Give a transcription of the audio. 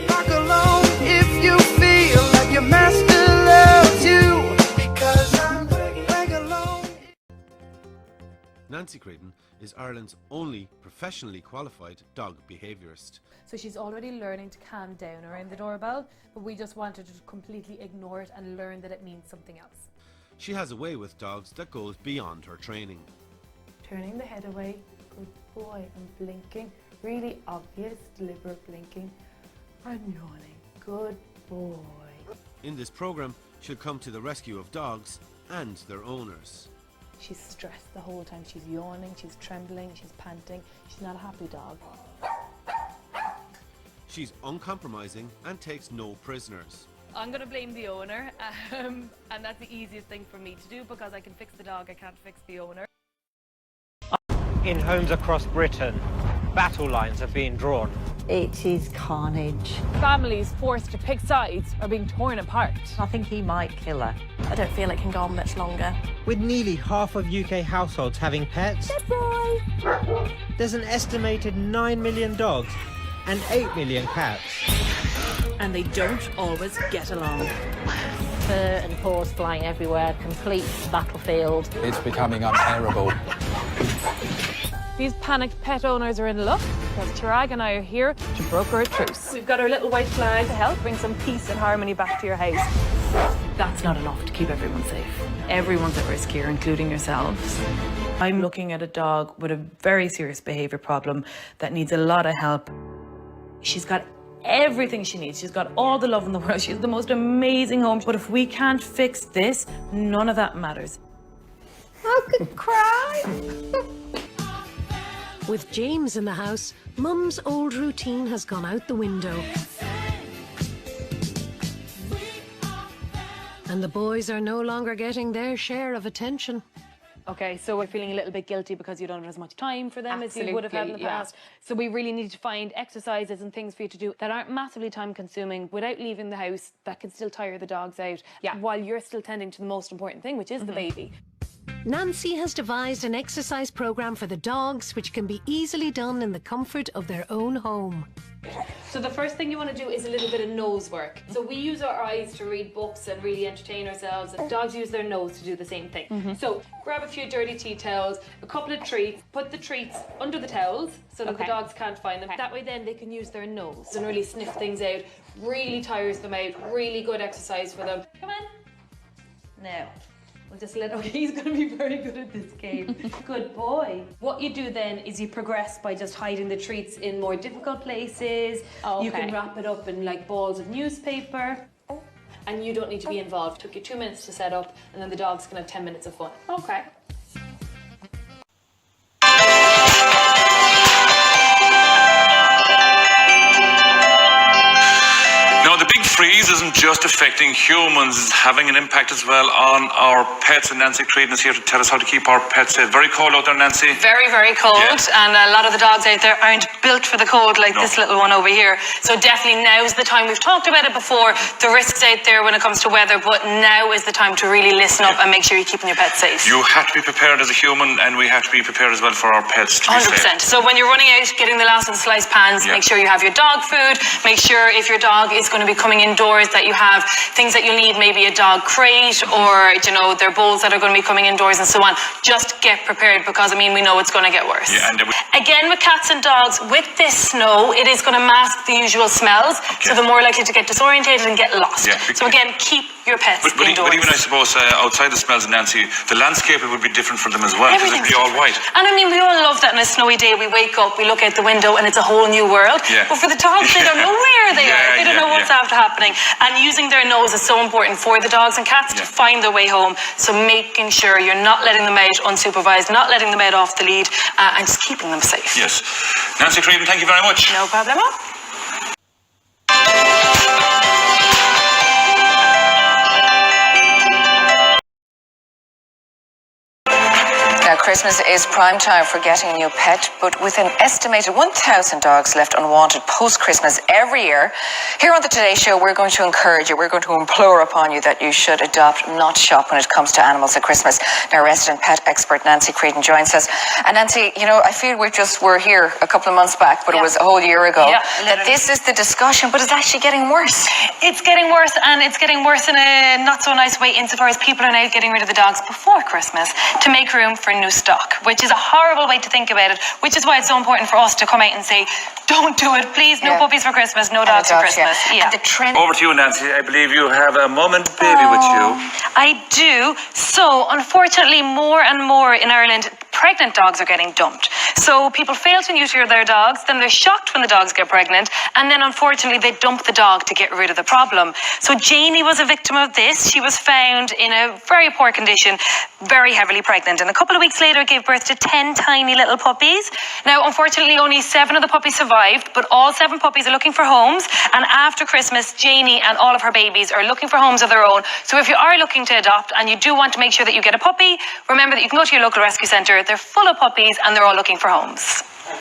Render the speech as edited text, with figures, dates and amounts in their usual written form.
Walk alone if you feel like your master loves you, because I'm back alone. Nanci Creedon is Ireland's only professionally qualified dog behaviourist. So she's already learning to calm down around the doorbell, but we just wanted her to completely ignore it and learn that it means something else. She has a way with dogs that goes beyond her training. Turning the head away, good boy, and blinking, really obvious, deliberate blinking, and yawning, good boy. In this programme, she'll come to the rescue of dogs and their owners. She's stressed the whole time, she's yawning, she's trembling, she's panting, she's not a happy dog. She's uncompromising and takes no prisoners. I'm going to blame the owner, and that's the easiest thing for me to do because I can fix the dog, I can't fix the owner. In homes across Britain, battle lines are being drawn. It is carnage. Families forced to pick sides are being torn apart. I think he might kill her. I don't feel it can go on much longer. With nearly half of UK households having pets, Good boy! there's an estimated 9 million dogs and 8 million cats. And they don't always get along. Fur and paws flying everywhere, complete battlefield. It's becoming unbearable. These panicked pet owners are in luck because Chirag and I are here to broker a truce. We've got our little white flag to help bring some peace and harmony back to your house. That's not enough to keep everyone safe. Everyone's at risk here, including yourselves. I'm looking at a dog with a very serious behaviour problem that needs a lot of help. She's got everything she needs. She's got all the love in the world. She has the most amazing home. But if we can't fix this, none of that matters. I could cry. With James in the house, Mum's old routine has gone out the window. And the boys are no longer getting their share of attention. Okay, so we're feeling a little bit guilty because you don't have as much time for them as you would have had in the past. So we really need to find exercises and things for you to do that aren't massively time consuming without leaving the house, that can still tire the dogs out while you're still tending to the most important thing, which is the baby. Nanci has devised an exercise programme for the dogs which can be easily done in the comfort of their own home. So the first thing you want to do is a little bit of nose work. So we use our eyes to read books and really entertain ourselves, and dogs use their nose to do the same thing. So grab a few dirty tea towels, a couple of treats, put the treats under the towels so that the dogs can't find them. That way then they can use their nose and really sniff things out. Really tires them out, really good exercise for them. Come on. Now. We'll just let, okay, he's going to be very good at this game. Good boy. What you do then is you progress by just hiding the treats in more difficult places. You can wrap it up in like balls of newspaper. And you don't need to be involved. It took you 2 minutes to set up, and then the dogs can have 10 minutes of fun. Okay. Freeze isn't just affecting humans, it's having an impact as well on our pets, and Nanci Creedon is here to tell us how to keep our pets safe. Very cold out there, Nanci. Very, very cold, and a lot of the dogs out there aren't built for the cold like this little one over here. So definitely now's the time. We've talked about it before, the risks out there when it comes to weather, but now is the time to really listen up and make sure you're keeping your pets safe. You have to be prepared as a human, and we have to be prepared as well for our pets to be 100%. safe. So when you're running out, getting the last of the sliced pans, make sure you have your dog food, make sure if your dog is going to be coming indoors that you have things that you'll need, maybe a dog crate or, you know, their bowls that are going to be coming indoors and so on. Just get prepared because, I mean, we know it's going to get worse. Again, with cats and dogs, with this snow, it is going to mask the usual smells, so they're more likely to get disorientated and get lost. So again, keep your pets indoors. But even, I suppose, outside the smells, Nanci, the landscape would be different for them as well, because it'd be all white. And I mean, we all love that on a snowy day, we wake up, we look out the window and it's a whole new world. But for the dogs, they don't know where they are. They don't know what's after happening. And using their nose is so important for the dogs and cats to find their way home. So making sure you're not letting them out unsupervised, not letting them out off the lead, and just keeping them safe. Yes. Nanci Creedon, thank you very much. No problem. Christmas is prime time for getting a new pet, but with an estimated 1,000 dogs left unwanted post-Christmas every year, here on the Today Show, we're going to encourage you, we're going to implore upon you that you should adopt, not shop when it comes to animals at Christmas. Now, resident pet expert Nanci Creedon joins us. And Nanci, you know, I feel we're here a couple of months back, but it was a whole year ago, that this is the discussion, but it's actually getting worse. It's getting worse, and it's getting worse in a not so nice way insofar as people are now getting rid of the dogs before Christmas to make room for new stock, which is a horrible way to think about it, which is why it's so important for us to come out and say, don't do it, please, no puppies for Christmas, no dogs for Christmas. Yeah. And the trend... Over to you, Nanci. I believe you have a moment baby with you. I do. So, unfortunately, more and more in Ireland, pregnant dogs are getting dumped. So people fail to neuter their dogs, then they're shocked when the dogs get pregnant, and then unfortunately they dump the dog to get rid of the problem. So Janie was a victim of this. She was found in a very poor condition, very heavily pregnant, and a couple of weeks later gave birth to 10 tiny little puppies. Now, unfortunately, only 7 of the puppies survived, but all 7 puppies are looking for homes, and after Christmas, Janie and all of her babies are looking for homes of their own. So if you are looking to adopt and you do want to make sure that you get a puppy, remember that you can go to your local rescue centre. They're full of puppies and they're all looking for homes.